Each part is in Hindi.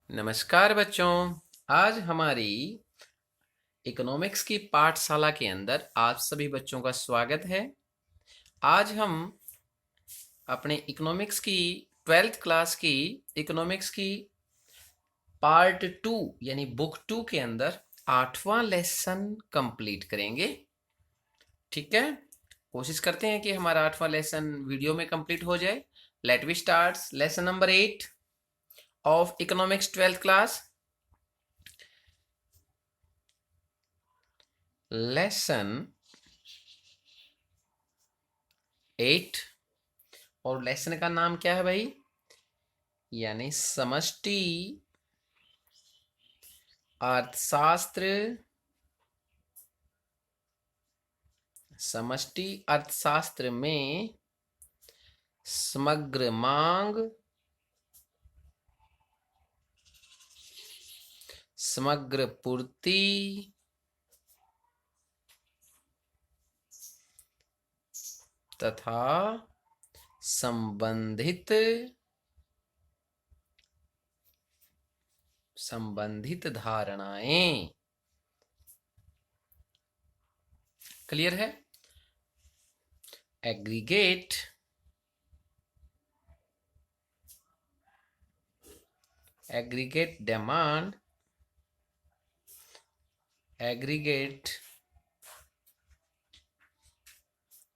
नमस्कार बच्चों। आज हमारी इकोनॉमिक्स की पाठशाला के अंदर आप सभी बच्चों का स्वागत है। आज हम अपने इकोनॉमिक्स की 12th क्लास की इकोनॉमिक्स की पार्ट 2 यानी बुक 2 के अंदर 8वां लेसन कंप्लीट करेंगे। ठीक है, कोशिश करते हैं कि हमारा 8वां लेसन वीडियो में कंप्लीट हो जाए। Let we start lesson number 8 of economics 12th class. Lesson 8 और लेसन का नाम क्या है भाई? यानी समष्टि अर्थशास्त्र। समष्टि अर्थशास्त्र में समग्र मांग, समग्र पूर्ति तथा संबंधित धारणाएं। क्लियर है? Aggregate demand, aggregate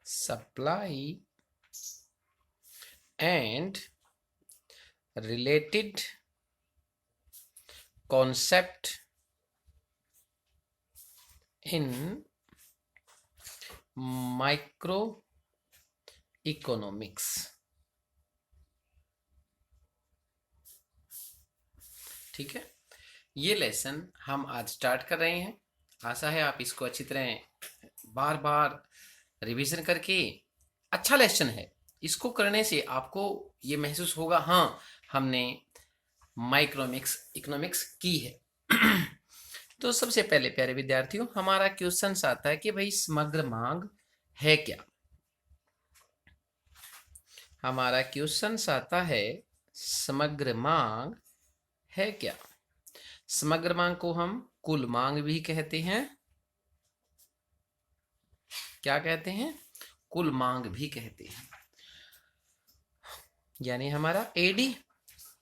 supply and related concept in microeconomics। ठीक है, ये लेसन हम आज स्टार्ट कर रहे हैं। आशा है आप इसको अच्छी तरह बार बार रिवीजन करके, अच्छा लेसन है, इसको करने से आपको ये महसूस होगा हाँ हमने माइक्रोमिक्स इकोनॉमिक्स की है। तो सबसे पहले प्यारे विद्यार्थियों, हमारा क्वेश्चन आता है कि भाई समग्र मांग है क्या? हमारा क्वेश्चन आता है समग्र मांग है क्या? समग्र मांग को हम कुल मांग भी कहते हैं। क्या कहते हैं? कुल मांग भी कहते हैं। यानी हमारा एडी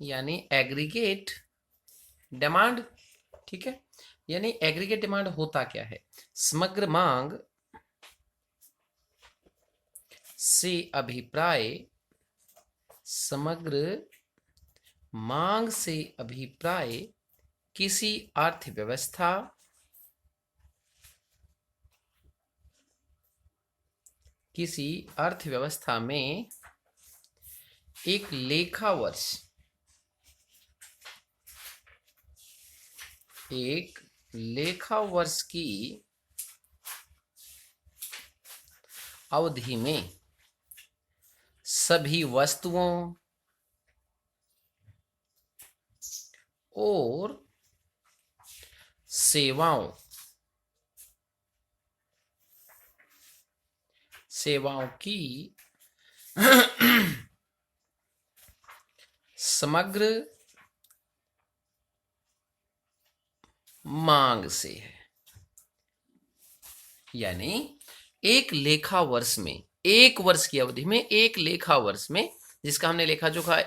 यानी एग्रीगेट डिमांड। ठीक है, यानी एग्रीगेट डिमांड होता क्या है? समग्र मांग से अभिप्राय, समग्र मांग से अभिप्राय किसी अर्थव्यवस्था, किसी अर्थव्यवस्था में एक लेखा वर्ष, एक लेखा वर्ष की अवधि में सभी वस्तुओं और सेवाओं की समग्र मांग से है। यानी एक लेखा वर्ष में, एक वर्ष की अवधि में, एक लेखा वर्ष में, जिसका हमने लेखा जोखा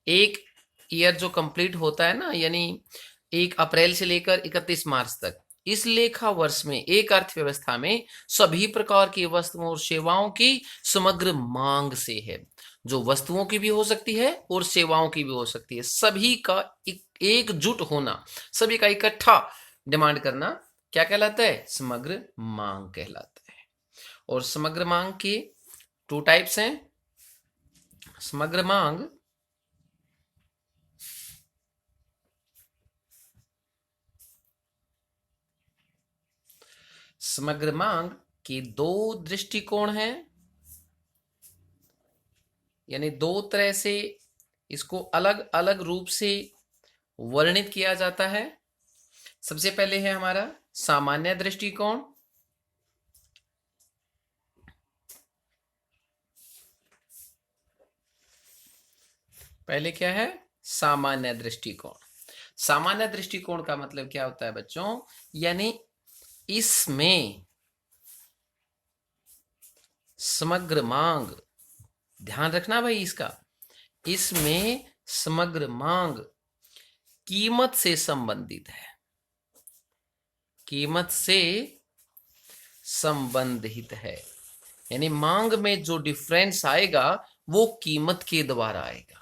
एक ईयर जो कंप्लीट होता है ना, यानी 1 अप्रैल से लेकर 31 मार्च तक, इस लेखा वर्ष में एक अर्थव्यवस्था में सभी प्रकार की वस्तुओं और सेवाओं की समग्र मांग से है। जो वस्तुओं की भी हो सकती है और सेवाओं की भी हो सकती है, सभी का एकजुट होना, सभी का इकट्ठा डिमांड करना क्या कहलाता है? समग्र मांग कहलाता है। और समग्र मांग के 2 टाइप्स हैं। समग्र मांग समग्र मांग के 2 दृष्टिकोण हैं, यानी 2 तरह से इसको अलग अलग रूप से वर्णित किया जाता है। सबसे पहले है हमारा सामान्य दृष्टिकोण। पहले क्या है? सामान्य दृष्टिकोण। सामान्य दृष्टिकोण का मतलब क्या होता है बच्चों, यानी इसमें समग्र मांग, ध्यान रखना भाई इसका, इसमें समग्र मांग कीमत से संबंधित है, कीमत से संबंधित है। यानी मांग में जो डिफरेंस आएगा वो कीमत के द्वारा आएगा।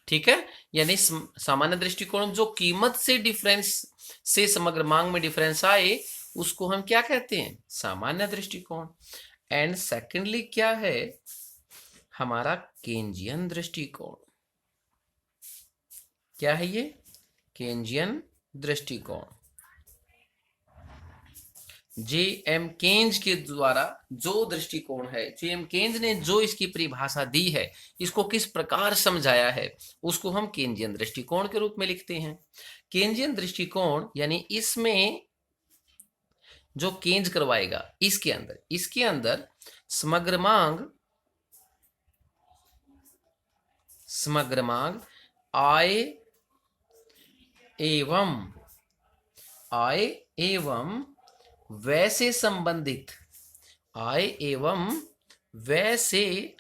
ठीक है, यानी सामान्य दृष्टिकोण जो कीमत से डिफरेंस से समग्र मांग में डिफरेंस आए उसको हम क्या कहते हैं, सामान्य दृष्टिकोण। एंड सेकेंडली क्या है हमारा केंजियन दृष्टिकोण। क्या है ये, केंजियन दृष्टिकोण। जे एम केंज के द्वारा जो दृष्टिकोण है, जे एम केंज ने जो इसकी परिभाषा दी है, इसको किस प्रकार समझाया है, उसको हम केंजियन दृष्टिकोण के रूप में लिखते हैं। केंजियन दृष्टिकोण यानी इसमें जो केंज करवाएगा, इसके अंदर समग्र मांग आय एवं वैसे संबंधित, आय एवं वैसे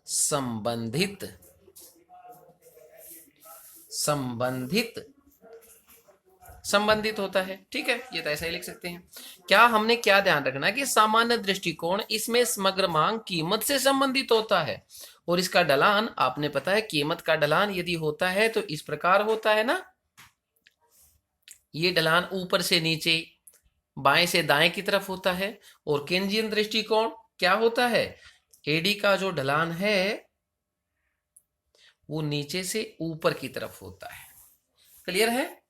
संबंधित होता है। ठीक है, ये तो ऐसा ही लिख सकते हैं। क्या हमने क्या ध्यान रखना है कि सामान्य दृष्टिकोण इसमें समग्र मांग कीमत से संबंधित होता है, और इसका ढलान आपने पता है, कीमत का ढलान यदि होता है तो इस प्रकार होता है ना, ये ढलान ऊपर से नीचे बाएं से दाएं की तरफ होता है। और केंजियन दृष्टिकोण क्या होता है, एडी का जो ढलान है वो नीचे से ऊपर की तरफ होता है। क्लियर है,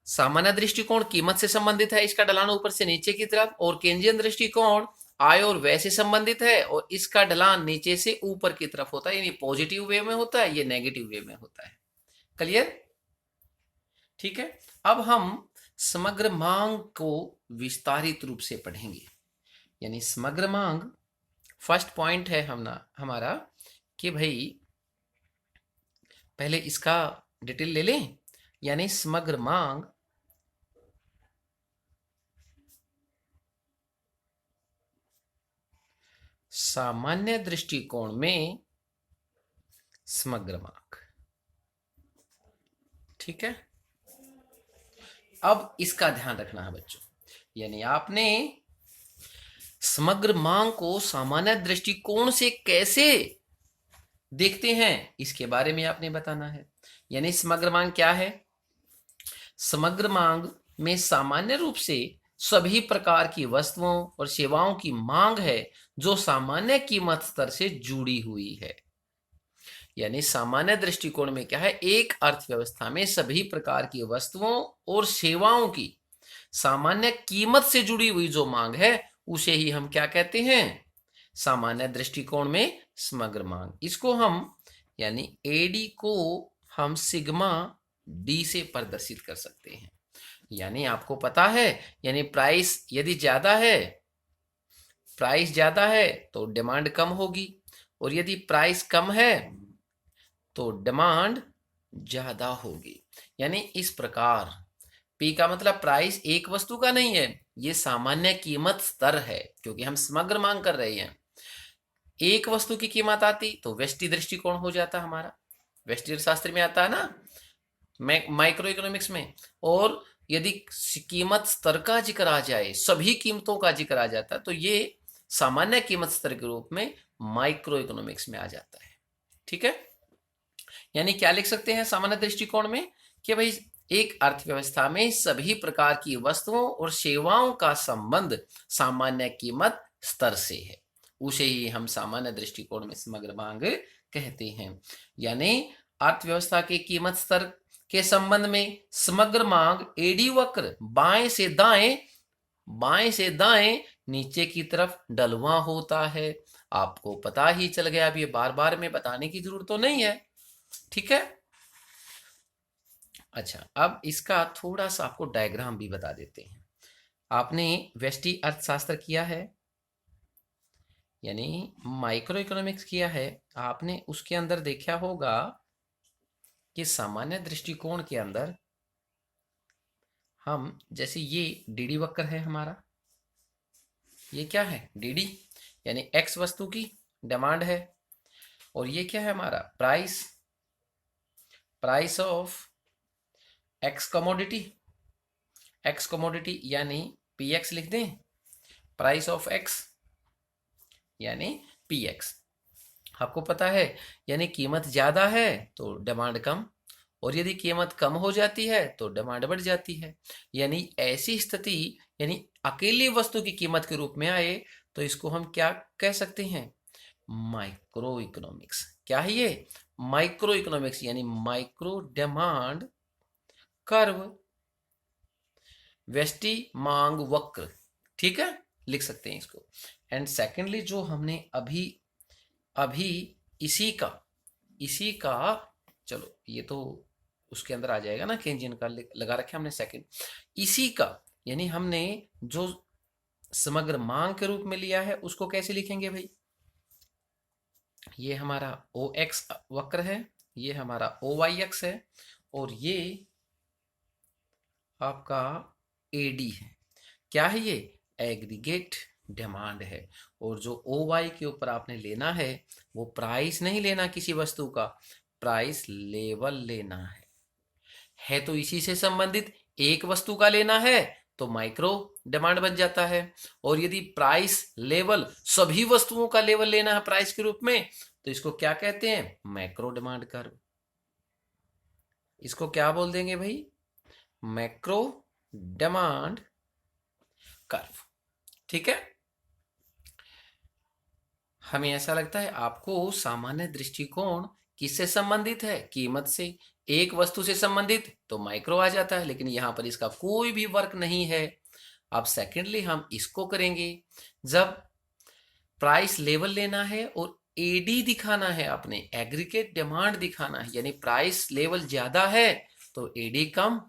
सामान्य दृष्टिकोण कीमत से संबंधित है, इसका ढलान ऊपर से नीचे की तरफ, और केंजियन दृष्टिकोण आय और व्यय से संबंधित है और इसका ढलान नीचे से ऊपर की तरफ होता है, यानी पॉजिटिव वे में होता है, ये नेगेटिव वे में होता है। क्लियर, ठीक है। अब हम समग्र मांग को विस्तारित रूप से पढ़ेंगे। यानी समग्र मांग, फर्स्ट पॉइंट है हमारा कि भाई पहले इसका डिटेल ले लें। यानी समग्र मांग सामान्य दृष्टिकोण में समग्र मांग, ठीक है। अब इसका ध्यान रखना है बच्चों, यानी आपने समग्र मांग को सामान्य दृष्टिकोण से कैसे देखते हैं इसके बारे में आपने बताना है। यानी समग्र मांग क्या है, समग्र मांग में सामान्य रूप से सभी प्रकार की वस्तुओं और सेवाओं की मांग है जो सामान्य कीमत स्तर से जुड़ी हुई है। यानी सामान्य दृष्टिकोण में क्या है, एक अर्थव्यवस्था में सभी प्रकार की वस्तुओं और सेवाओं की सामान्य कीमत से जुड़ी हुई जो मांग है उसे ही हम क्या कहते हैं, सामान्य दृष्टिकोण में समग्र मांग। इसको हम यानी एडी को हम सिग्मा डी से प्रदर्शित कर सकते हैं। यानी आपको पता है, यानी प्राइस यदि ज्यादा है, प्राइस ज्यादा है तो डिमांड कम होगी, और यदि प्राइस कम है तो डिमांड ज्यादा होगी। यानी इस प्रकार पी का मतलब प्राइस एक वस्तु का नहीं है, ये सामान्य कीमत स्तर है, क्योंकि हम समग्र मांग कर रहे हैं। एक वस्तु की कीमत आती तो व्यष्टि दृष्टिकोण हो जाता हमारा, व्यष्टि शास्त्र में आता है ना, माइक्रो इकोनॉमिक्स में। और यदि कीमत स्तर का जिक्र आ जाए, सभी कीमतों का जिक्र आ जाता है, तो ये सामान्य कीमत स्तर के रूप में माइक्रो इकोनॉमिक्स में आ जाता है। ठीक है, यानी क्या लिख सकते हैं सामान्य दृष्टिकोण में कि भाई एक अर्थव्यवस्था में सभी प्रकार की वस्तुओं और सेवाओं का संबंध सामान्य कीमत स्तर से है, उसे ही हम सामान्य दृष्टिकोण में समग्र मांग कहते हैं। यानी अर्थव्यवस्था के कीमत स्तर के संबंध में समग्र मांग एडी वक्र बाएं से दाएं नीचे की तरफ ढलुआ होता है। आपको पता ही चल गया, अब ये बार बार में बताने की जरूरत तो नहीं है। ठीक है, अच्छा अब इसका थोड़ा सा आपको डायग्राम भी बता देते हैं। आपने व्यष्टि अर्थशास्त्र किया है, यानी माइक्रो इकोनॉमिक्स किया है, आपने उसके अंदर देखा होगा कि सामान्य दृष्टिकोण के अंदर हम, जैसे ये डीडी वक्र है हमारा, ये क्या है, डीडी यानी एक्स वस्तु की डिमांड है, और ये क्या है हमारा price, price of x commodity, x commodity यानी पी एक्स लिख दें, प्राइस ऑफ एक्स यानी पी एक्स। आपको पता है यानी कीमत ज्यादा है तो डिमांड कम, और यदि कीमत कम हो जाती है तो डिमांड बढ़ जाती है। यानी ऐसी स्थिति यानी अकेली वस्तु की कीमत के रूप में आए तो इसको हम क्या कह सकते हैं, माइक्रो इकोनॉमिक्स। क्या है ये, माइक्रो इकोनॉमिक्स यानी माइक्रो डिमांड कर्व, व्यष्टि मांग वक्र। ठीक है, लिख सकते हैं इसको। एंड सेकेंडली जो हमने अभी अभी इसी का चलो ये तो उसके अंदर आ जाएगा ना, केंजियन का लगा रखे हमने सेकंड, इसी का यानी हमने जो समग्र मांग के रूप में लिया है उसको कैसे लिखेंगे भाई, ये हमारा ओ एक्स वक्र है, ये हमारा ओ वाई एक्स है, और ये आपका एडी है। क्या है ये, एग्रीगेट डिमांड है। और जो ओ वाई के ऊपर आपने लेना है वो प्राइस नहीं लेना किसी वस्तु का, प्राइस लेवल लेना है तो इसी से संबंधित एक वस्तु का लेना है तो माइक्रो डिमांड बन जाता है। और यदि प्राइस लेवल सभी वस्तुओं का लेवल लेना है प्राइस के रूप में तो इसको क्या कहते हैं, मैक्रो डिमांड कर्व। इसको क्या बोल देंगे भाई, मैक्रो डिमांड कर्व। ठीक है, हमें ऐसा लगता है आपको सामान्य दृष्टिकोण किससे संबंधित है, कीमत से। एक वस्तु से संबंधित तो माइक्रो आ जाता है, लेकिन यहां पर इसका कोई भी वर्क नहीं है। अब सेकेंडली हम इसको करेंगे जब प्राइस लेवल लेना है और एडी दिखाना है, आपने एग्रीगेट डिमांड दिखाना है, यानी प्राइस लेवल ज्यादा है तो एडी कम,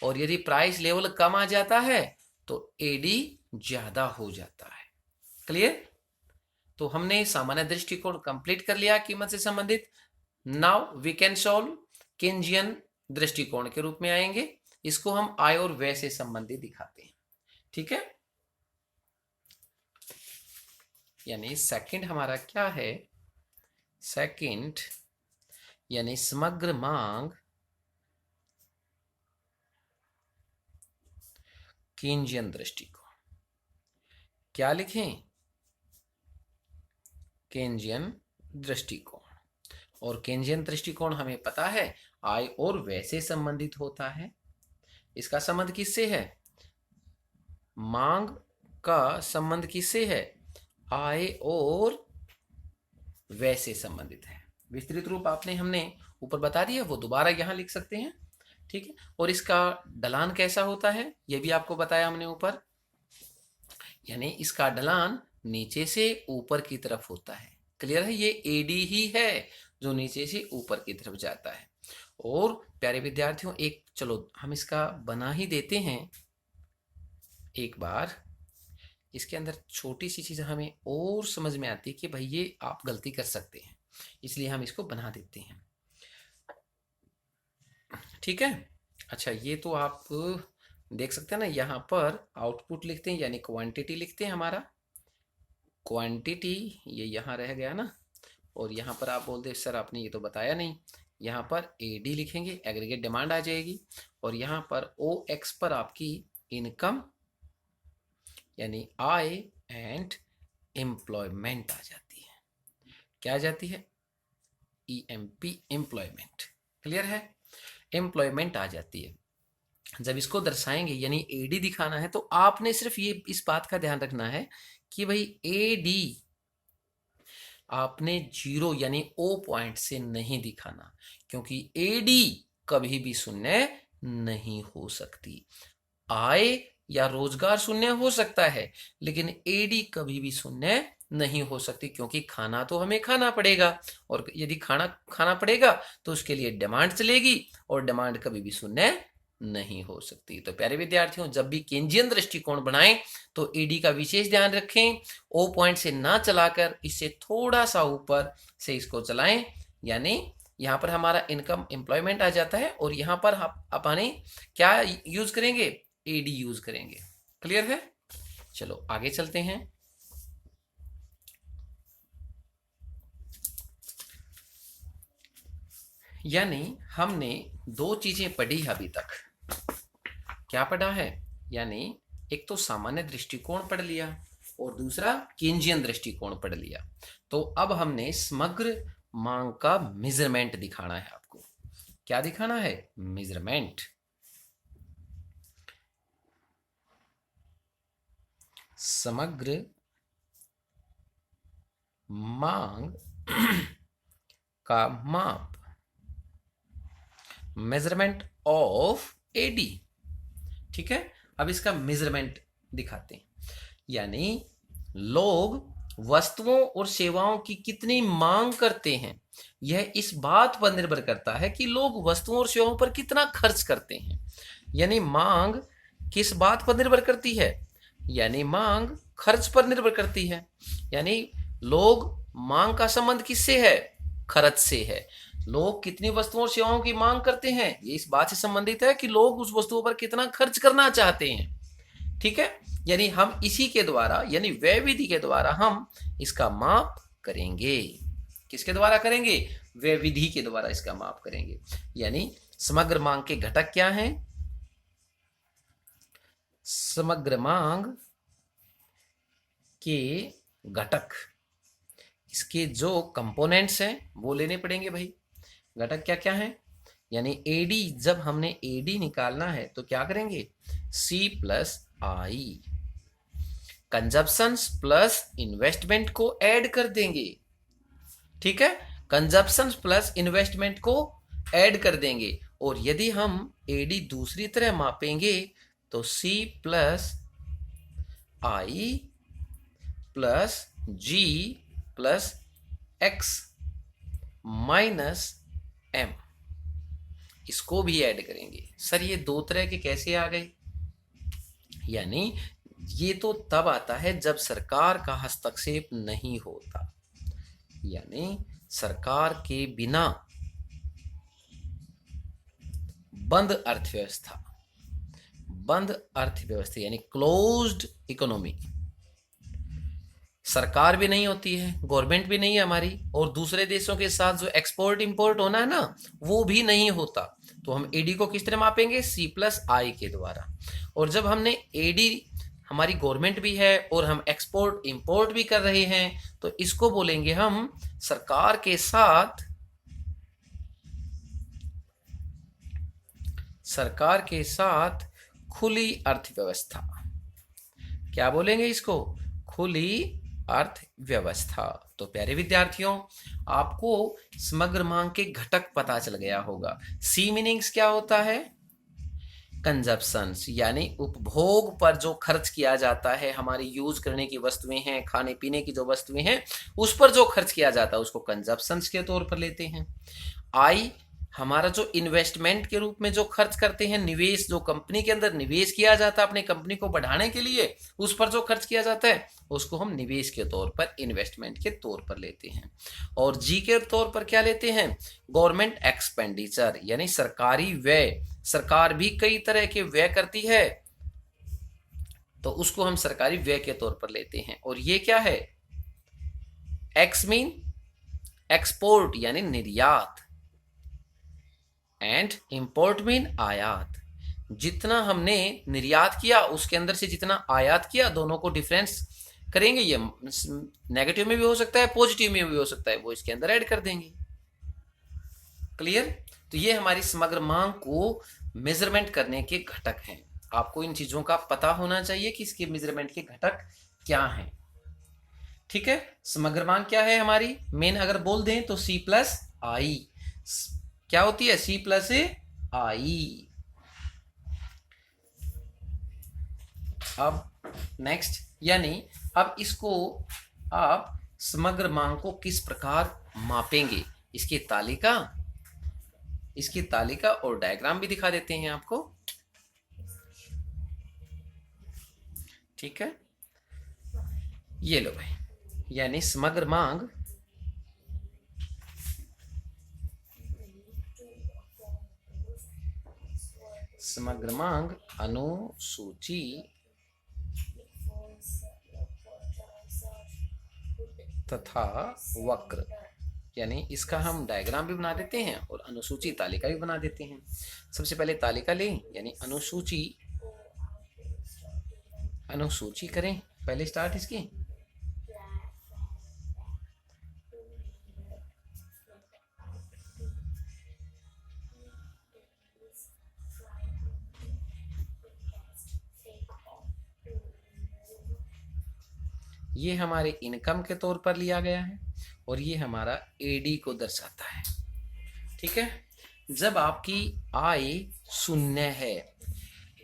और यदि प्राइस लेवल कम आ जाता है तो एडी ज्यादा हो जाता है। क्लियर, तो हमने सामान्य दृष्टिकोण कंप्लीट कर लिया कीमत से संबंधित। Now we can solve Keynesian दृष्टिकोण के रूप में आएंगे, इसको हम आय और व्यय से संबंधित दिखाते हैं। ठीक है, यानी सेकंड हमारा क्या है, सेकंड यानी समग्र मांग केंजियन दृष्टिकोण। क्या लिखें, केंजियन दृष्टिकोण। और केंजियन दृष्टिकोण हमें पता है आय और व्यय से संबंधित होता है। इसका संबंध किससे है, मांग का संबंध किससे है, आय और व्यय से संबंधित है। विस्तृत रूप आपने हमने ऊपर बता दिया, वो दोबारा यहां लिख सकते हैं। ठीक है, और इसका ढलान कैसा होता है यह भी आपको बताया हमने ऊपर, यानी इसका ढलान नीचे से ऊपर की तरफ होता है। क्लियर है, ये एडी ही है जो नीचे से ऊपर की तरफ जाता है। और प्यारे विद्यार्थियों एक चलो हम इसका बना ही देते हैं एक बार, इसके अंदर छोटी सी चीज हमें और समझ में आती है कि भाई ये आप गलती कर सकते हैं, इसलिए हम इसको बना देते हैं। ठीक है, अच्छा ये तो आप देख सकते हैं ना, यहाँ पर आउटपुट लिखते हैं यानी क्वांटिटी लिखते हैं, हमारा क्वांटिटी ये यहाँ रह गया ना, और यहाँ पर आप बोलते सर आपने ये तो बताया नहीं, यहाँ पर एडी लिखेंगे, एग्रीगेट डिमांड आ जाएगी, और यहाँ पर ओ एक्स पर आपकी इनकम यानी आय एंड एम्प्लॉयमेंट आ जाती है। क्या आ जाती है, ईएमपी एम्प्लॉयमेंट। क्लियर है, एम्प्लॉयमेंट आ जाती है। जब इसको दर्शाएंगे यानी एडी दिखाना है तो आपने सिर्फ ये इस बात का ध्यान रखना है कि भाई एडी आपने जीरो यानी ओ पॉइंट से नहीं दिखाना, क्योंकि एडी कभी भी शून्य नहीं हो सकती। आय या रोजगार शून्य हो सकता है लेकिन एडी कभी भी शून्य नहीं हो सकती, क्योंकि खाना तो हमें खाना पड़ेगा, और यदि खाना पड़ेगा तो उसके लिए डिमांड चलेगी, और डिमांड कभी भी शून्य नहीं हो सकती। तो प्यारे विद्यार्थियों जब भी केंजियन दृष्टिकोण बनाएं तो एडी का विशेष ध्यान रखें, ओ पॉइंट से ना चलाकर इससे थोड़ा सा ऊपर से इसको चलाएं, यानी यहाँ पर हमारा इनकम एम्प्लॉयमेंट आ जाता है और यहाँ पर अपने क्या यूज करेंगे, एडी यूज करेंगे। क्लियर है? चलो आगे चलते हैं। यानी हमने दो चीजें पढ़ी अभी तक। क्या पढ़ा है? यानी एक तो सामान्य दृष्टिकोण पढ़ लिया और दूसरा केंजियन दृष्टिकोण पढ़ लिया। तो अब हमने समग्र मांग का मेजरमेंट दिखाना है आपको। क्या दिखाना है? मेजरमेंट। समग्र मांग का माप, मेजरमेंट ऑफ एडी। ठीक है, अब इसका मेजरमेंट दिखाते हैं। यानी लोग वस्तुओं और सेवाओं की कितनी मांग करते हैं, यह इस बात पर निर्भर करता है कि लोग वस्तुओं और सेवाओं पर कितना खर्च करते हैं। यानी मांग किस बात पर निर्भर करती है? यानी मांग खर्च पर निर्भर करती है। यानी लोग, मांग का संबंध किससे है? खर्च से है। लोग कितनी वस्तुओं और सेवाओं की मांग करते हैं, ये इस बात से संबंधित है कि लोग उस वस्तुओं पर कितना खर्च करना चाहते हैं। ठीक है, यानी हम इसी के द्वारा, यानी व्यय विधि के द्वारा हम इसका माप करेंगे। किसके द्वारा करेंगे? व्यय विधि के द्वारा इसका माप करेंगे। यानी समग्र मांग के घटक क्या हैं? समग्र मांग के घटक, इसके जो कंपोनेंट्स हैं वो लेने पड़ेंगे भाई। घटक क्या क्या है? यानी एडी, जब हमने एडी निकालना है तो क्या करेंगे? सी प्लस आई। कंजप्शंस प्लस इन्वेस्टमेंट को ऐड कर देंगे। ठीक है, कंजप्शंस प्लस इन्वेस्टमेंट को ऐड कर देंगे। और यदि हम एडी दूसरी तरह मापेंगे तो सी प्लस आई प्लस जी प्लस एक्स माइनस एम, इसको भी ऐड करेंगे। सर ये दो तरह के कैसे आ गए? यानी ये तो तब आता है जब सरकार का हस्तक्षेप नहीं होता। यानी सरकार के बिना बंद अर्थव्यवस्था, बंद अर्थव्यवस्था यानी क्लोज्ड इकोनॉमी, सरकार भी नहीं होती है, गवर्नमेंट भी नहीं है हमारी, और दूसरे देशों के साथ जो एक्सपोर्ट इंपोर्ट होना है ना, वो भी नहीं होता। तो हम एडी को किस तरह मापेंगे? सी प्लस आई के द्वारा। और जब हमने एडी, हमारी गवर्नमेंट भी है और हम एक्सपोर्ट इंपोर्ट भी कर रहे हैं, तो इसको बोलेंगे हम सरकार के साथ, सरकार के साथ खुली अर्थव्यवस्था। क्या बोलेंगे इसको? खुली अर्थव्यवस्था। तो प्यारे विद्यार्थियों, आपको समग्र मांग के घटक पता चल गया होगा। सी मीनिंग्स क्या होता है? कंजप्शंस, यानी उपभोग पर जो खर्च किया जाता है, हमारी यूज करने की वस्तुएं हैं, खाने पीने की जो वस्तुएं हैं, उस पर जो खर्च किया जाता है उसको कंजप्शंस के तौर पर लेते हैं। आई, हमारा जो इन्वेस्टमेंट के रूप में जो खर्च करते हैं, निवेश, जो कंपनी के अंदर निवेश किया जाता है अपनी कंपनी को बढ़ाने के लिए, उस पर जो खर्च किया जाता है उसको हम निवेश के तौर पर, इन्वेस्टमेंट के तौर पर लेते हैं। और जी के तौर पर क्या लेते हैं? गवर्नमेंट एक्सपेंडिचर, यानी सरकारी व्यय। सरकार भी कई तरह के व्यय करती है, तो उसको हम सरकारी व्यय के तौर पर लेते हैं। और ये क्या है? एक्स मीन एक्सपोर्ट यानी निर्यात, एंड इंपोर्ट मीन आयात। जितना हमने निर्यात किया उसके अंदर से जितना आयात किया, दोनों को डिफरेंस करेंगे। ये नेगेटिव में भी हो सकता है, पॉजिटिव में भी हो सकता है, वो इसके अंदर ऐड कर देंगे। क्लियर? तो ये हमारी समग्र मांग को मेजरमेंट करने के घटक हैं। आपको इन चीजों का पता होना चाहिए कि इसके मेजरमेंट के घटक क्या हैं। ठीक है, समग्र मांग क्या है हमारी? मेन अगर बोल दें तो सी प्लस आई। क्या होती है? सी प्लस आई। अब नेक्स्ट, यानी अब इसको आप समग्र मांग को किस प्रकार मापेंगे, इसकी तालिका और डायग्राम भी दिखा देते हैं आपको। ठीक है, ये लो भाई। यानी समग्र मांग समग्र मांग अनुसूची तथा वक्र, यानी इसका हम डायग्राम भी बना देते हैं और अनुसूची तालिका भी बना देते हैं। सबसे पहले तालिका लें, यानी अनुसूची करें पहले स्टार्ट इसकी। ये हमारे इनकम के तौर पर लिया गया है और ये हमारा एडी को दर्शाता है। ठीक है, जब आपकी आय शून्य है,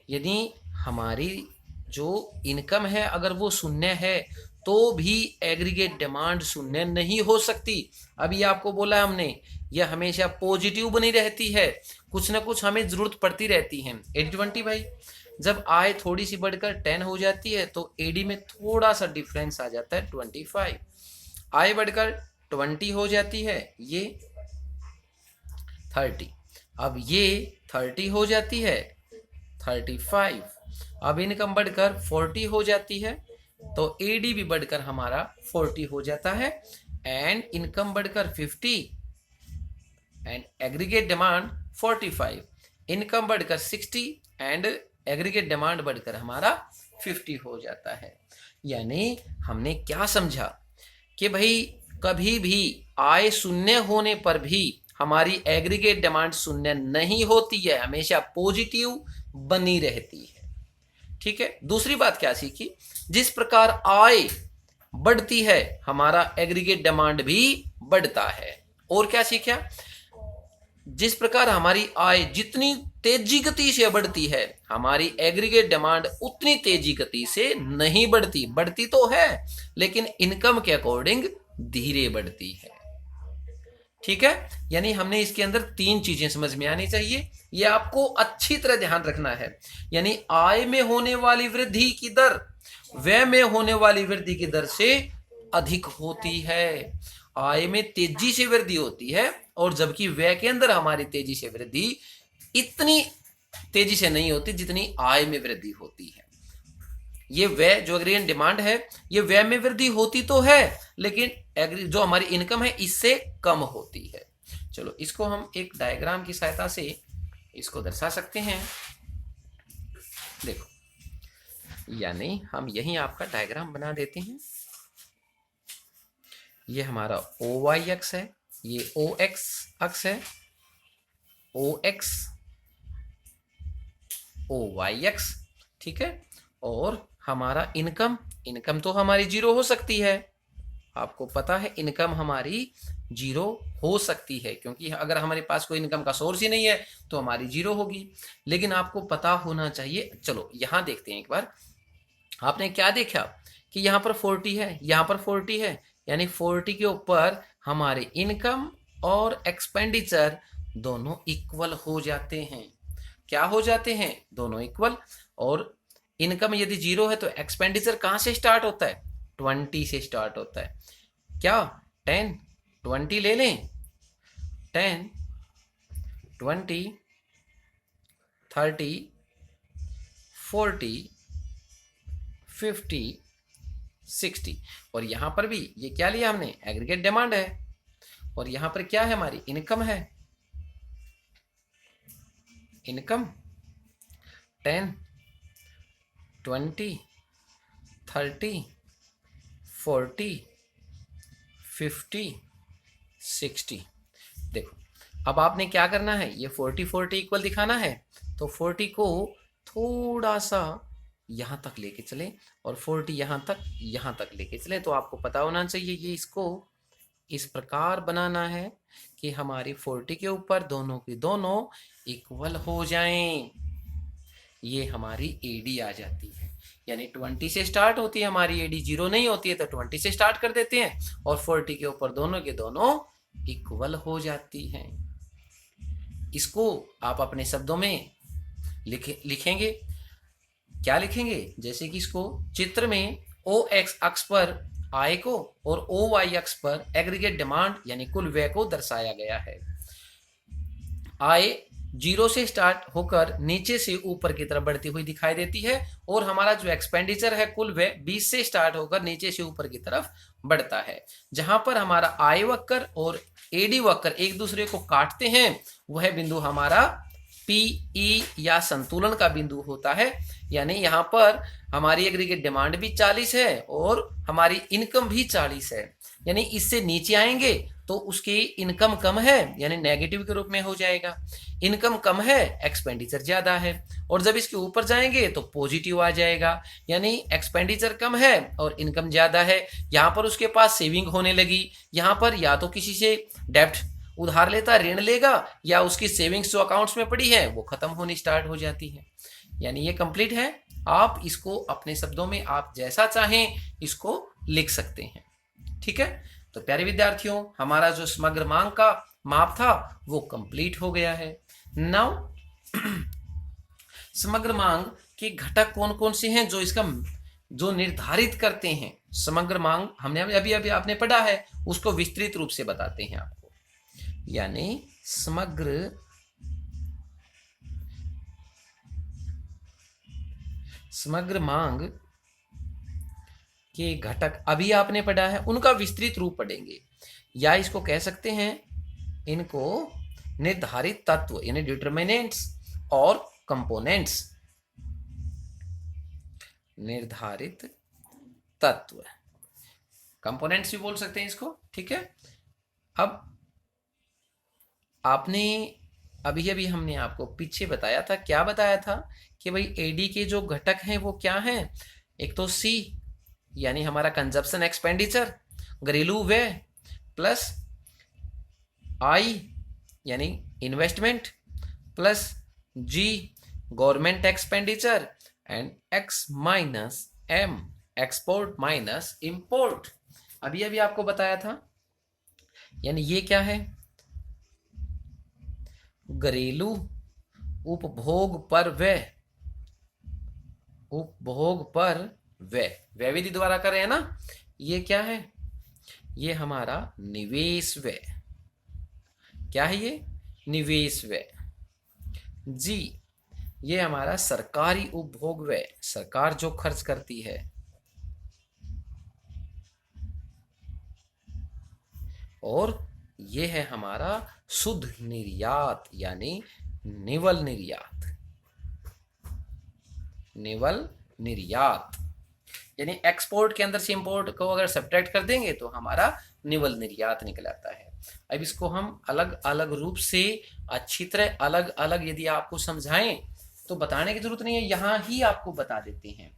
यदि हमारी जो इनकम है अगर वो शून्य है तो भी एग्रीगेट डिमांड शून्य नहीं हो सकती। अभी आपको बोला हमने, यह हमेशा पॉजिटिव बनी रहती है, कुछ ना कुछ हमें जरूरत पड़ती रहती है। 80-20 भाई, जब आय थोड़ी सी बढ़कर 10 हो जाती है तो एडी में थोड़ा सा डिफरेंस आ जाता है 25। आय बढ़कर 20 हो जाती है, ये 30, अब ये 30 हो जाती है 35, अब इनकम बढ़कर 40 हो जाती है तो एडी भी बढ़कर हमारा 40 हो जाता है, एंड इनकम बढ़कर 50 एंड एग्रीगेट डिमांड 45, इनकम बढ़कर 60 एंड एग्रीगेट डिमांड बढ़कर हमारा 50 हो जाता है। यानी हमने क्या समझा कि भाई कभी भी आय शून्य होने पर भी हमारी एग्रीगेट डिमांड शून्य नहीं होती है, हमेशा पॉजिटिव बनी रहती है। ठीक है, दूसरी बात क्या सीखी, जिस प्रकार आय बढ़ती है हमारा एग्रीगेट डिमांड भी बढ़ता है। और क्या सीखा, जिस प्रकार हमारी आय जितनी तेजी गति से बढ़ती है हमारी एग्रीगेट डिमांड उतनी तेजी गति से नहीं बढ़ती, बढ़ती तो है लेकिन इनकम के अकॉर्डिंग धीरे बढ़ती है। ठीक है, यानी हमने इसके अंदर 3 चीजें समझ में आनी चाहिए, ये आपको अच्छी तरह ध्यान रखना है। यानी आय में होने वाली वृद्धि की दर व्यय में होने वाली वृद्धि की दर से अधिक होती है। आय में तेजी से वृद्धि होती है और जबकि व्यय के अंदर हमारी तेजी से वृद्धि इतनी तेजी से नहीं होती जितनी आय में वृद्धि होती है। ये व्यय जो एग्रीगेट डिमांड है, ये व्यय में वृद्धि होती तो है लेकिन जो हमारी इनकम है इससे कम होती है। चलो इसको हम एक डायग्राम की सहायता से इसको दर्शा सकते हैं। देखो, यानी हम यही आपका डायग्राम बना देते हैं। ये हमारा OY अक्ष है, ये OX अक्ष है, OX OY अक्ष। ठीक है, और हमारा इनकम तो हमारी 0 हो सकती है, आपको पता है इनकम हमारी 0 हो सकती है क्योंकि अगर हमारे पास कोई इनकम का सोर्स ही नहीं है तो हमारी 0 होगी। लेकिन आपको पता होना चाहिए, चलो यहां देखते हैं एक बार। आपने क्या देखा कि यहां पर 40 है, यहां पर 40 है, यानी 40 के ऊपर हमारे इनकम और एक्सपेंडिचर दोनों इक्वल हो जाते हैं। क्या हो जाते हैं? दोनों इक्वल। और इनकम यदि 0 है तो एक्सपेंडिचर कहां से स्टार्ट होता है? 20 से स्टार्ट होता है। क्या 10 20 ले लें? 10 20 30 40 50 60। और यहां पर भी ये क्या लिया हमने? एग्रीगेट डिमांड है। और यहां पर क्या है? हमारी इनकम है। इनकम 10 20 30 40 50 60। देखो अब आपने क्या करना है, ये 40 इक्वल दिखाना है तो 40 को थोड़ा सा यहां तक लेके चले और 40 यहां तक लेके चले। तो आपको पता होना चाहिए ये इसको इस प्रकार बनाना है कि हमारी 40 के ऊपर दोनों की दोनों इक्वल हो जाएं। ये हमारी एडी आ जाती है, यानी 20 से स्टार्ट होती है हमारी एडी, 0 नहीं होती है तो 20 से स्टार्ट कर देते हैं और 40 के ऊपर दोनों के दोनों इक्वल हो जाती हैं। इसको आप अपने शब्दों में लिखेंगे। क्या लिखेंगे? जैसे कि इसको चित्र में OX अक्ष पर आय को और OY अक्ष पर एग्रीगेट डिमांड यानी कुल व्यय को दर्शाया गया है। आय जीरो से स्टार्ट होकर नीचे से ऊपर की तरफ बढ़ती हुई दिखाई देती है, और हमारा जो एक्सपेंडिचर है कुल वह 20 से स्टार्ट होकर नीचे से ऊपर की तरफ बढ़ता है। जहां पर हमारा आय वक्र और एडी वक्र एक दूसरे को काटते हैं, वह बिंदु हमारा पीई या संतुलन का बिंदु होता है। यानी यहाँ पर हमारी एग्रीगेट डिमांड भी 40 है और हमारी इनकम भी 40 है। यानी इससे नीचे आएंगे तो उसकी इनकम कम है, यानी नेगेटिव के रूप में हो जाएगा। इनकम कम है, एक्सपेंडिचर ज्यादा है, और जब इसके ऊपर जाएंगे तो पॉजिटिव आ जाएगा, यानी एक्सपेंडिचर कम है और इनकम ज्यादा है। यहाँ पर उसके पास सेविंग होने लगी, यहाँ पर या तो किसी से डेब्ट उधार लेता ऋण लेगा, या उसकी सेविंग्स जो अकाउंट्स में पड़ी है वो खत्म होनी स्टार्ट हो जाती है। यानी ये कंप्लीट है। आप इसको अपने शब्दों में आप जैसा चाहें इसको लिख सकते हैं। ठीक है, तो प्यारे विद्यार्थियों, हमारा जो समग्र मांग का माप था वो कंप्लीट हो गया है। नाउ समग्र मांग के घटक कौन कौन से हैं जो इसका जो निर्धारित करते हैं। समग्र मांग हमने अभी अभी आपने पढ़ा है, उसको विस्तृत रूप से बताते हैं आपको। यानी समग्र मांग के घटक अभी आपने पढ़ा है, उनका विस्तृत रूप पढ़ेंगे, या इसको कह सकते हैं इनको निर्धारित तत्व यानी डिटरमिनेंट्स और कंपोनेंट्स। निर्धारित तत्व, कंपोनेंट्स भी बोल सकते हैं इसको। ठीक है, अब आपने अभी अभी हमने आपको पीछे बताया था, क्या बताया था कि भाई एडी के जो घटक हैं वो क्या हैं। एक तो सी यानी हमारा कंजप्शन एक्सपेंडिचर, घरेलू व्यय, प्लस आई यानी investment, plus G government expenditure, and X minus M export minus import. अभी अभी आपको बताया था। यानी ये क्या है, घरेलू उपभोग पर व्यय, उपभोग पर व्यय, व्यय विधि द्वारा कर रहे हैं ना। ये क्या है, ये हमारा निवेश व्यय। क्या है ये, निवेश व्यय। जी ये हमारा सरकारी उपभोग व्यय, सरकार जो खर्च करती है। और ये है हमारा शुद्ध निर्यात यानी निवल निर्यात। निवल निर्यात यानी एक्सपोर्ट के अंदर से इंपोर्ट को अगर सब्ट्रैक्ट कर देंगे तो हमारा निवल निर्यात निकल आता है। अब इसको हम अलग अलग रूप से अच्छी तरह अलग अलग यदि आपको समझाएं तो बताने की जरूरत नहीं है, यहां ही आपको बता देते हैं।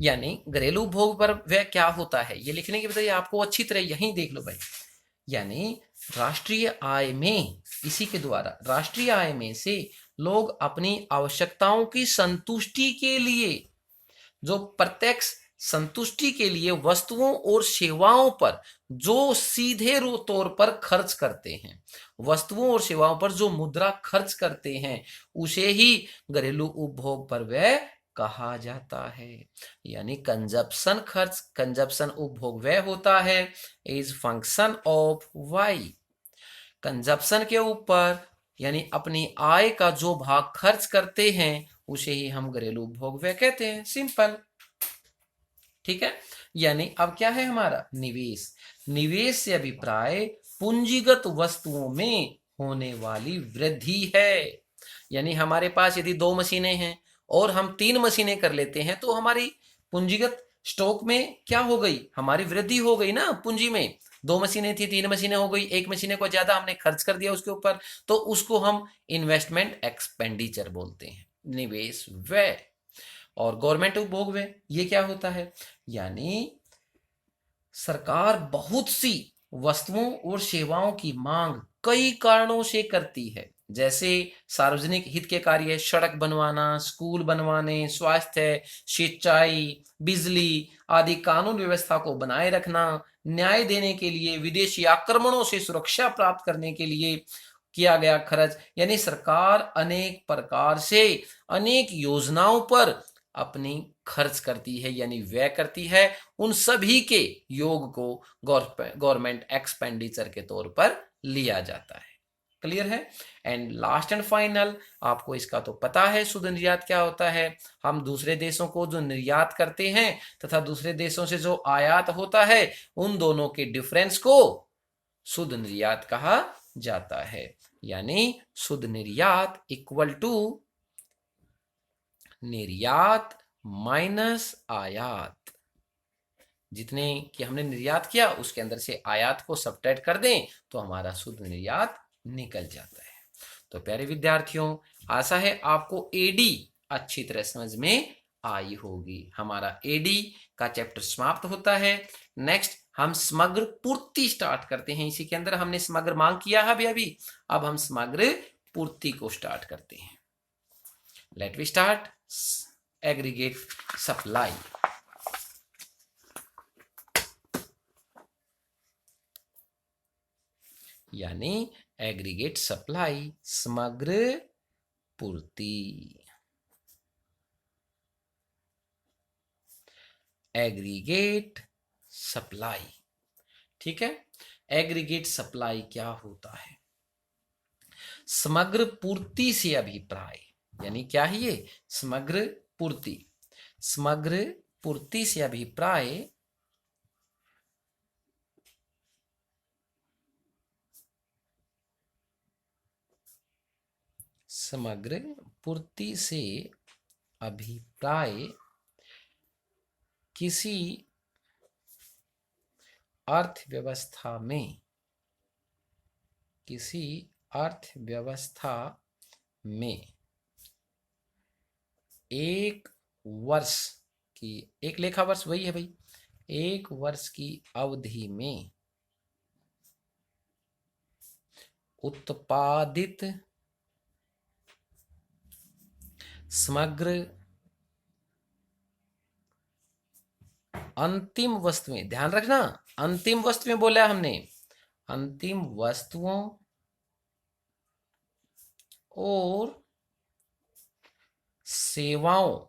यानी घरेलू उपभोग पर व्यय क्या होता है ये लिखने की बजाय आपको अच्छी तरह यहीं देख लो भाई। यानी राष्ट्रीय आय में, इसी के द्वारा राष्ट्रीय आय में से लोग अपनी आवश्यकताओं की संतुष्टि के लिए, जो प्रत्यक्ष संतुष्टि के लिए वस्तुओं और सेवाओं पर जो सीधे तौर पर खर्च करते हैं, वस्तुओं और सेवाओं पर जो मुद्रा खर्च करते हैं, उसे ही घरेलू उपभोग पर व्यय कहा जाता है। यानी कंजप्शन खर्च, कंजप्शन उपभोग व्यय होता है is function of Y. Consumption के ऊपर यानी अपनी आय का जो भाग खर्च करते हैं उसे ही हम घरेलू उपभोग व्यय कहते हैं। सिंपल। ठीक है, यानी अब क्या है हमारा निवेश। निवेश से अभिप्राय पूंजीगत वस्तुओं में होने वाली वृद्धि है। यानी हमारे पास यदि 2 मशीनें हैं और हम 3 मशीनें कर लेते हैं तो हमारी पूंजीगत स्टॉक में क्या हो गई, हमारी वृद्धि हो गई ना पूंजी में। 2 मशीनें थी 3 मशीनें हो गई, एक मशीनें को ज्यादा हमने खर्च कर दिया उसके ऊपर, तो उसको हम इन्वेस्टमेंट एक्सपेंडिचर बोलते हैं, निवेश व्यय। और गवर्नमेंट उपभोग व्यय ये क्या होता है, यानी सरकार बहुत सी वस्तुओं और सेवाओं की मांग कई कारणों से करती है, जैसे सार्वजनिक हित के कार्य, सड़क बनवाना, स्कूल बनवाने, स्वास्थ्य, सिंचाई, बिजली आदि, कानून व्यवस्था को बनाए रखना, न्याय देने के लिए, विदेशी आक्रमणों से सुरक्षा प्राप्त करने के लिए किया गया खर्च। यानी सरकार अनेक प्रकार से अनेक योजनाओं पर अपनी खर्च करती है यानी व्यय करती है। उन सभी के योग को गवर्नमेंट एक्सपेंडिचर के तौर पर लिया जाता है। क्लियर है। एंड लास्ट एंड फाइनल, आपको इसका तो पता है शुद्ध निर्यात क्या होता है। हम दूसरे देशों को जो निर्यात करते हैं तथा दूसरे देशों से जो आयात होता है, उन दोनों के डिफरेंस को शुद्ध निर्यात कहा जाता है। यानी शुद्ध निर्यात इक्वल टू निर्यात माइनस आयात। जितने कि हमने निर्यात किया उसके अंदर से आयात को सबट्रैक्ट कर दें तो हमारा शुद्ध निर्यात निकल जाता है। तो प्यारे विद्यार्थियों, आशा है आपको एडी अच्छी तरह समझ में आई होगी। हमारा एडी का चैप्टर समाप्त होता है। नेक्स्ट हम समग्र पूर्ति स्टार्ट करते हैं। इसी के अंदर हमने समग्र मांग किया है अभी, अब हम समग्र पूर्ति को स्टार्ट करते हैं। Let we start aggregate supply. यानी एग्रीगेट सप्लाई, समग्र पूर्ति। एग्रीगेट सप्लाई, ठीक है। एग्रीगेट सप्लाई क्या होता है? समग्र पूर्ति से अभिप्राय, यानी क्या है ये? समग्र पूर्ति। समग्र पूर्ति से अभिप्राय समग्र पूर्ति से अभिप्राय किसी अर्थव्यवस्था में, किसी अर्थव्यवस्था में एक वर्ष की, एक लेखा वर्ष वही है भाई, एक वर्ष की अवधि में उत्पादित समग्र अंतिम वस्तुएं, ध्यान रखना अंतिम वस्तुएं बोला हमने, अंतिम वस्तुओं और सेवाओं,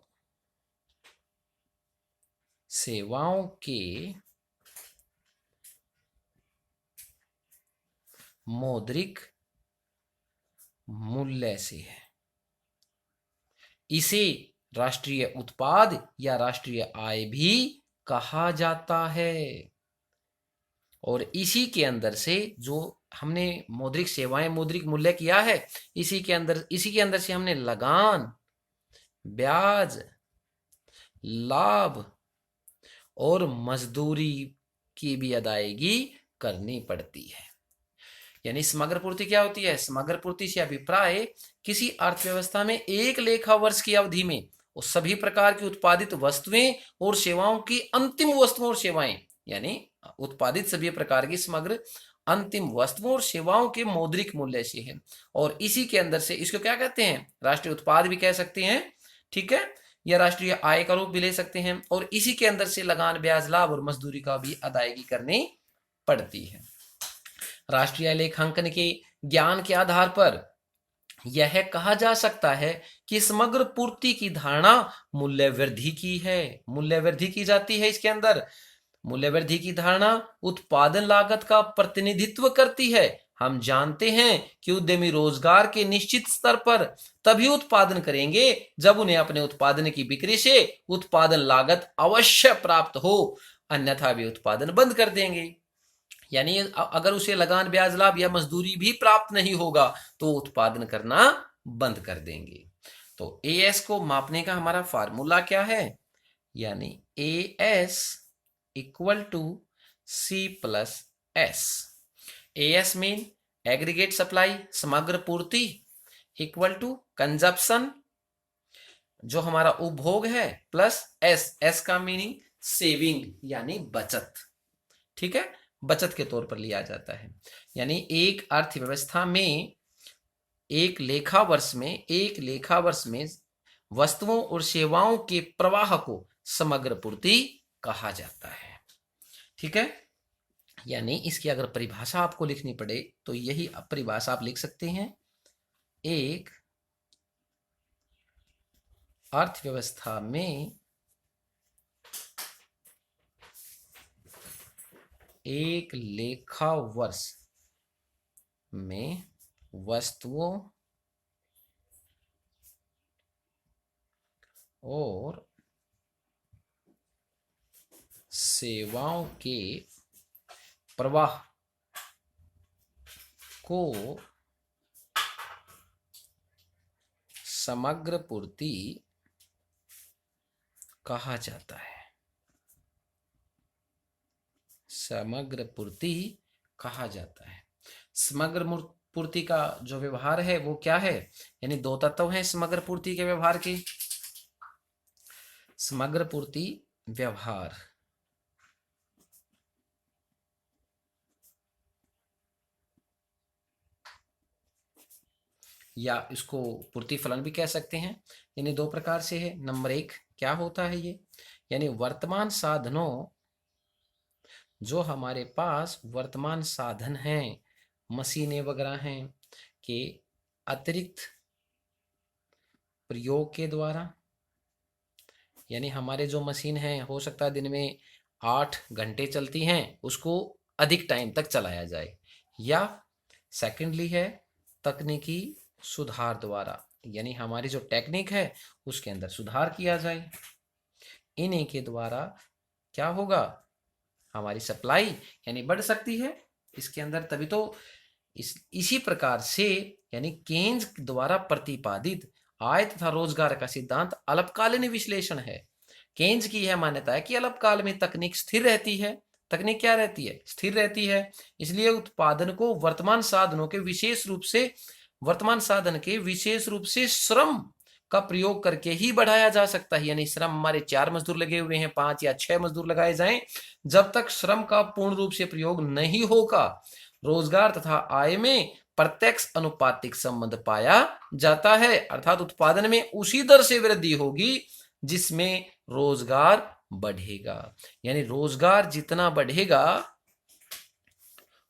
सेवाओं के मौद्रिक मूल्य से है। इसे राष्ट्रीय उत्पाद या राष्ट्रीय आय भी कहा जाता है। और इसी के अंदर से जो हमने मौद्रिक सेवाएं, मौद्रिक मूल्य किया है, इसी के अंदर से हमने लगान, ब्याज, लाभ और मजदूरी की भी अदायगी करनी पड़ती है। यानी समग्र पूर्ति क्या होती है? समग्र पूर्ति से अभिप्राय किसी अर्थव्यवस्था में एक लेखा वर्ष की अवधि में वो सभी प्रकार की उत्पादित वस्तुएं और सेवाओं की अंतिम वस्तुओं और सेवाएं, यानी उत्पादित सभी प्रकार की समग्र अंतिम वस्तुओं और सेवाओं के मौद्रिक मूल्य से है। और इसी के अंदर से इसको क्या कहते हैं? राष्ट्रीय उत्पाद भी कह सकते हैं, ठीक है, या राष्ट्रीय आय का रूप भी ले सकते हैं। और इसी के अंदर से लगान, ब्याज, लाभ और मजदूरी का भी अदायगी करनी पड़ती है। राष्ट्रीय लेखांकन के ज्ञान के आधार पर यह कहा जा सकता है कि समग्र पूर्ति की धारणा मूल्य वृद्धि की है। मूल्य वृद्धि की जाती है इसके अंदर। मूल्य वृद्धि की धारणा उत्पादन लागत का प्रतिनिधित्व करती है। हम जानते हैं कि उद्यमी रोजगार के निश्चित स्तर पर तभी उत्पादन करेंगे जब उन्हें अपने उत्पादन की बिक्री से उत्पादन लागत अवश्य प्राप्त हो, अन्यथा वे उत्पादन बंद कर देंगे। यानी अगर उसे लगान, ब्याज, लाभ या मजदूरी भी प्राप्त नहीं होगा तो उत्पादन करना बंद कर देंगे। तो एएस को मापने का हमारा फार्मूला क्या है? यानी AS equal to C plus S. AS mean aggregate supply, समग्र पूर्ति, इक्वल टू कंजप्शन जो हमारा उपभोग है, प्लस एस, एस का मीनिंग सेविंग यानी बचत, ठीक है, बचत के तौर पर लिया जाता है। यानी एक अर्थव्यवस्था में एक लेखा वर्ष में वस्तुओं और सेवाओं के प्रवाह को समग्र पूर्ति कहा जाता है, ठीक है। यानी इसकी अगर परिभाषा आपको लिखनी पड़े तो यही परिभाषा आप लिख सकते हैं। एक अर्थव्यवस्था में एक लेखा वर्ष में वस्तुओं और सेवाओं के प्रवाह को समग्र पूर्ति कहा जाता है। समग्र पूर्ति कहा जाता है। समग्र पूर्ति का जो व्यवहार है वो क्या है, यानी दो तत्व हैं समग्र पूर्ति के व्यवहार के। समग्र पूर्ति व्यवहार या इसको पूर्ति फलन भी कह सकते हैं, यानी दो प्रकार से है। नंबर एक क्या होता है ये, यानी वर्तमान साधनों, जो हमारे पास वर्तमान साधन हैं, मशीनें वगैरह हैं, के अतिरिक्त प्रयोग के द्वारा, यानी हमारे जो मशीन है हो सकता है दिन में 8 घंटे चलती हैं, उसको अधिक टाइम तक चलाया जाए। या सेकेंडली है तकनीकी सुधार द्वारा, यानी हमारी जो टेक्निक है उसके अंदर सुधार किया जाए। इन्हीं के द्वारा क्या होगा, हमारी सप्लाई यानी बढ़ सकती है इसके अंदर, तभी तो इसी प्रकार से यानी केन्स द्वारा प्रतिपादित आय तथा रोजगार का सिद्धांत अल्पकालीन विश्लेषण है। केन्स की यह मान्यता है कि अल्पकाल में तकनीक स्थिर रहती है। तकनीक क्या रहती है, स्थिर रहती है, इसलिए उत्पादन को वर्तमान साधनों के विशेष रूप से, वर्तमान साधन के विशेष रूप से श्रम का प्रयोग करके ही बढ़ाया जा सकता है। यानी श्रम हमारे 4 मजदूर लगे हुए हैं, 5 या 6 मजदूर लगाए जाएं, जब तक श्रम का पूर्ण रूप से प्रयोग नहीं होगा रोजगार तथा आय में प्रत्यक्ष अनुपातिक संबंध पाया जाता है। अर्थात उत्पादन में उसी दर से वृद्धि होगी जिसमें रोजगार बढ़ेगा। यानी रोजगार जितना बढ़ेगा,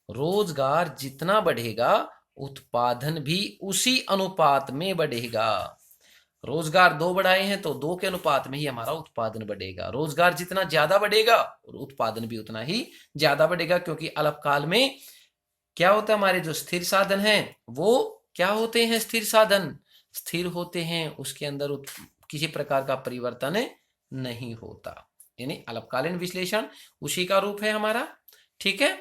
रोजगार जितना बढ़ेगा उत्पादन भी उसी अनुपात में बढ़ेगा। रोजगार 2 बढ़ाए हैं तो 2 के अनुपात में ही हमारा उत्पादन बढ़ेगा। रोजगार जितना ज्यादा बढ़ेगा और उत्पादन भी उतना ही ज्यादा बढ़ेगा, क्योंकि अल्पकाल में क्या होता है, हमारे जो स्थिर साधन हैं वो क्या होते हैं, स्थिर साधन स्थिर होते हैं, उसके अंदर किसी प्रकार का परिवर्तन नहीं होता। यानी अल्पकालीन विश्लेषण उसी का रूप है हमारा। ठीक है,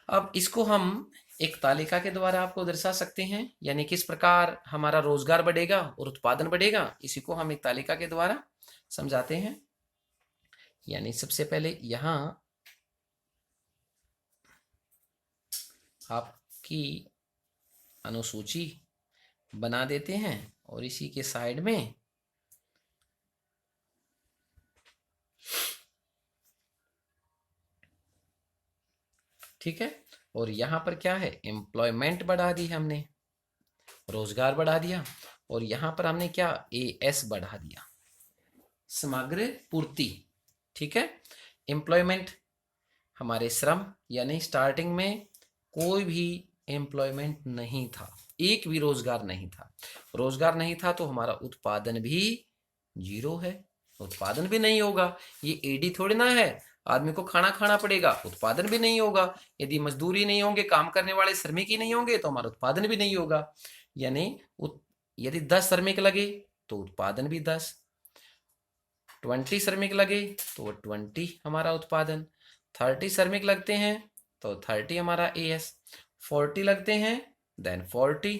अब इसको हम एक तालिका के द्वारा आपको दर्शा सकते हैं, यानी किस प्रकार हमारा रोजगार बढ़ेगा और उत्पादन बढ़ेगा, इसी को हम एक तालिका के द्वारा समझाते हैं। यानी सबसे पहले यहां आपकी अनुसूची बना देते हैं और इसी के साइड में ठीक है, और यहां पर क्या है, एम्प्लॉयमेंट बढ़ा दी हमने, रोजगार बढ़ा दिया, और यहां पर हमने क्या एएस बढ़ा दिया, समग्र पूर्ति। ठीक है, एम्प्लॉयमेंट हमारे श्रम, यानी स्टार्टिंग में कोई भी एम्प्लॉयमेंट नहीं था, एक भी रोजगार नहीं था। रोजगार नहीं था तो हमारा उत्पादन भी 0 है, उत्पादन भी नहीं होगा। ये एडी थोड़ी ना है, आदमी को खाना खाना पड़ेगा, उत्पादन भी नहीं होगा। यदि मजदूरी नहीं होंगे, काम करने वाले श्रमिक ही नहीं होंगे तो हमारा उत्पादन भी नहीं होगा। यानी यदि 10 श्रमिक लगे तो उत्पादन भी 10, 20 श्रमिक लगे तो 20 हमारा उत्पादन, 30 श्रमिक लगते हैं तो 30 हमारा एएस, 40 लगते हैं देन 40,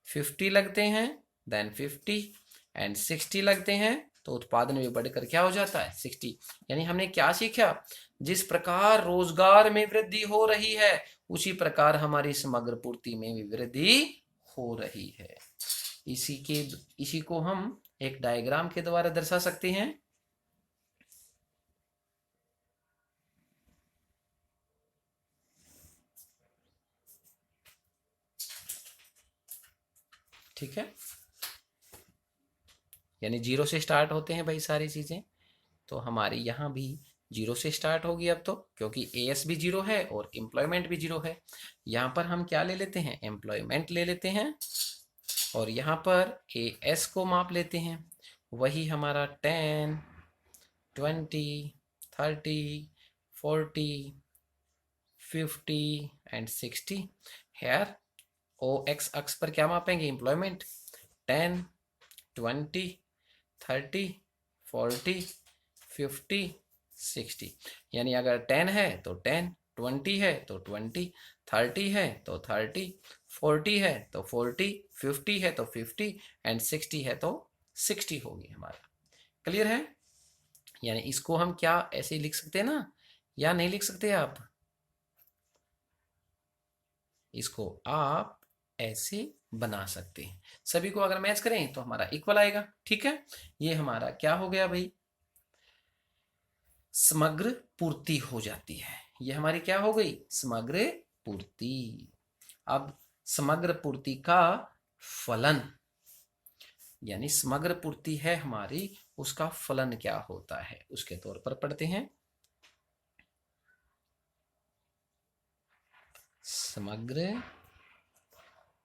50 लगते हैं देन 50 एंड 60 लगते हैं तो उत्पादन भी बढ़कर क्या हो जाता है 60। यानी हमने क्या सीखा, जिस प्रकार रोजगार में वृद्धि हो रही है उसी प्रकार हमारी समग्र पूर्ति में भी वृद्धि हो रही है। इसी को हम एक डायग्राम के द्वारा दर्शा सकते हैं। ठीक है, यानी 0 से स्टार्ट होते हैं भाई सारी चीजें, तो हमारी यहाँ भी 0 से स्टार्ट होगी अब तो, क्योंकि एएस भी 0 है और एम्प्लॉयमेंट भी 0 है। यहाँ पर हम क्या ले लेते हैं, एम्प्लॉयमेंट ले लेते हैं, और यहाँ पर एएस को माप लेते हैं। वही हमारा 10, 20, 30, 40, 50 एंड 60 हेयर ओ एक्स अक्ष पर क्या मापेंगे? एम्प्लॉयमेंट। 10, 20, 30, 40, 50, 60। यानी अगर 10 है तो 10, 20 है तो 20, 30 है तो 30, 40 है तो 40, 50 है तो 50 एंड 60 है तो 60 होगी हमारा। क्लियर है? यानी इसको हम क्या ऐसे ही लिख सकते हैं ना, या नहीं लिख सकते आप? इसको आप ऐसे बना सकते हैं। सभी को अगर मैच करें तो हमारा इक्वल आएगा। ठीक है, ये हमारा क्या हो गया भाई? समग्र पूर्ति हो जाती है। ये हमारी क्या हो गई? समग्र पूर्ति। अब समग्र पूर्ति का फलन, यानी समग्र पूर्ति है हमारी, उसका फलन क्या होता है उसके तौर पर पढ़ते हैं। समग्र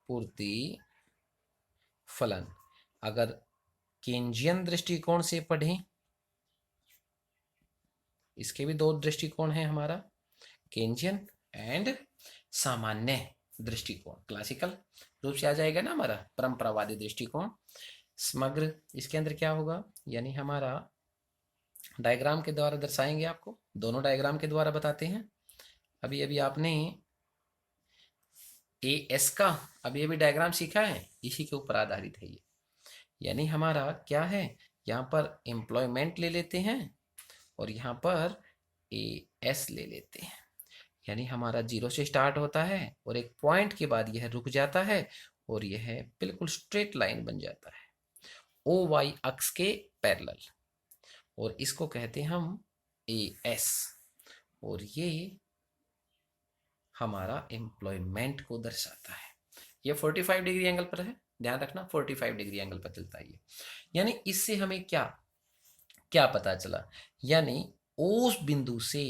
पूर्ति फलन अगर केंजियन दृष्टिकोण से पढ़ें, इसके भी दो दृष्टिकोण हैं हमारा, केंजियन एंड सामान्य दृष्टिकोण। क्लासिकल रूप से आ जाएगा ना हमारा परंपरावादी दृष्टिकोण। समग्र इसके अंदर क्या होगा, यानी हमारा डायग्राम के द्वारा दर्शाएंगे आपको, दोनों डायग्राम के द्वारा बताते हैं। अभी अभी आपने ए एस का अभी अभी डायग्राम सीखा है, इसी के ऊपर आधारित है ये। यानी हमारा क्या है, यहाँ पर एम्प्लॉयमेंट ले लेते हैं और यहाँ पर ए एस ले लेते हैं। यानी हमारा 0 से स्टार्ट होता है और एक पॉइंट के बाद यह रुक जाता है और यह बिल्कुल स्ट्रेट लाइन बन जाता है ओ वाई अक्ष के पैरेलल, और इसको कहते हैं हम ए एस, और ये हमारा एम्प्लॉयमेंट को दर्शाता है। ये 45 डिग्री एंगल पर है, ध्यान रखना 45 डिग्री एंगल पर चलता है ये। यानी इससे हमें क्या क्या पता चला, यानी उस बिंदु से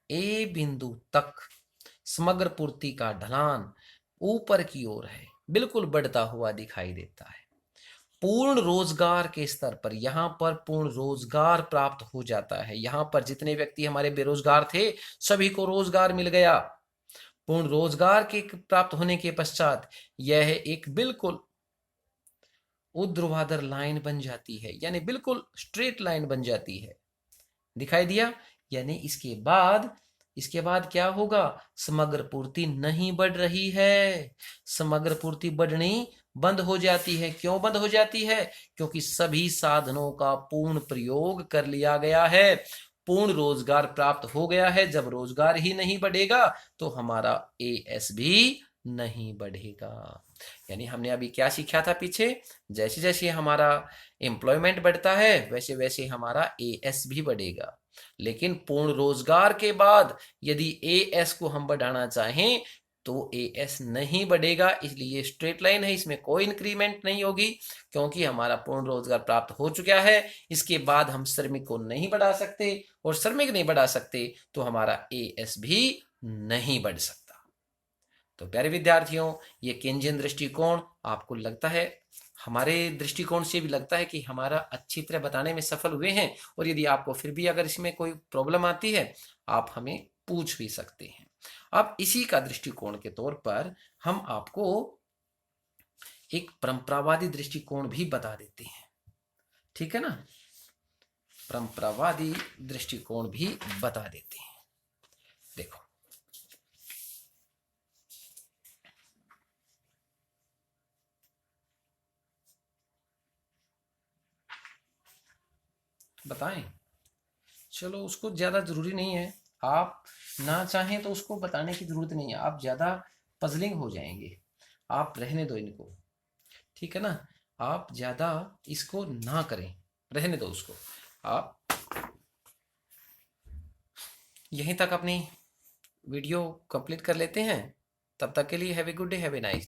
ए बिंदु तक समग्र पूर्ति का ढलान ऊपर की ओर है, बिल्कुल बढ़ता हुआ दिखाई देता है। पूर्ण रोजगार के स्तर पर यहां पर पूर्ण रोजगार प्राप्त हो जाता है। यहां पर जितने व्यक्ति हमारे बेरोजगार थे सभी को रोजगार मिल गया। पूर्ण रोजगार के प्राप्त होने के पश्चात यह एक बिल्कुल ऊर्ध्वाधर लाइन बन जाती है, यानी बिल्कुल स्ट्रेट लाइन बन जाती है। दिखाई दिया? यानी इसके बाद क्या होगा? समग्र पूर्ति नहीं बढ़ रही है, समग्र पूर्ति बढ़नी बंद हो जाती है। क्यों बंद हो जाती है? क्योंकि सभी साधनों का पूर्ण प्रयोग कर लिया गया है, पूर्ण रोजगार प्राप्त हो गया है। जब रोजगार ही नहीं बढ़ेगा तो हमारा एएस भी नहीं बढ़ेगा। यानी हमने अभी क्या सीखा था पीछे, जैसे जैसे हमारा एम्प्लॉयमेंट बढ़ता है वैसे वैसे हमारा एएस भी बढ़ेगा। लेकिन पूर्ण रोजगार के बाद यदि एएस को हम बढ़ाना चाहें तो एएस नहीं बढ़ेगा, इसलिए स्ट्रेट लाइन है, इसमें कोई इंक्रीमेंट नहीं होगी क्योंकि हमारा पूर्ण रोजगार प्राप्त हो चुका है। इसके बाद हम श्रमिक को नहीं बढ़ा सकते, और श्रमिक नहीं बढ़ा सकते तो हमारा एएस भी नहीं बढ़ सकता। तो प्यारे विद्यार्थियों, ये केंजियन दृष्टिकोण आपको लगता है, हमारे दृष्टिकोण से भी लगता है कि हमारा अच्छी तरह बताने में सफल हुए हैं। और यदि आपको फिर भी अगर इसमें कोई प्रॉब्लम आती है आप हमें पूछ भी सकते हैं। अब इसी का दृष्टिकोण के तौर पर हम आपको एक परंपरावादी दृष्टिकोण भी बता देते हैं। ठीक है ना, परंपरावादी दृष्टिकोण भी बता देते हैं। देखो, बताएं, चलो उसको ज़्यादा ज़रूरी नहीं है, आप ना चाहें तो उसको बताने की ज़रूरत नहीं है, आप ज़्यादा पजलिंग हो जाएंगे, आप रहने दो इनको। ठीक है ना, आप ज़्यादा इसको ना करें, रहने दो उसको। आप यहीं तक अपनी वीडियो कंप्लीट कर लेते हैं। तब तक के लिए have a good day, have a nice.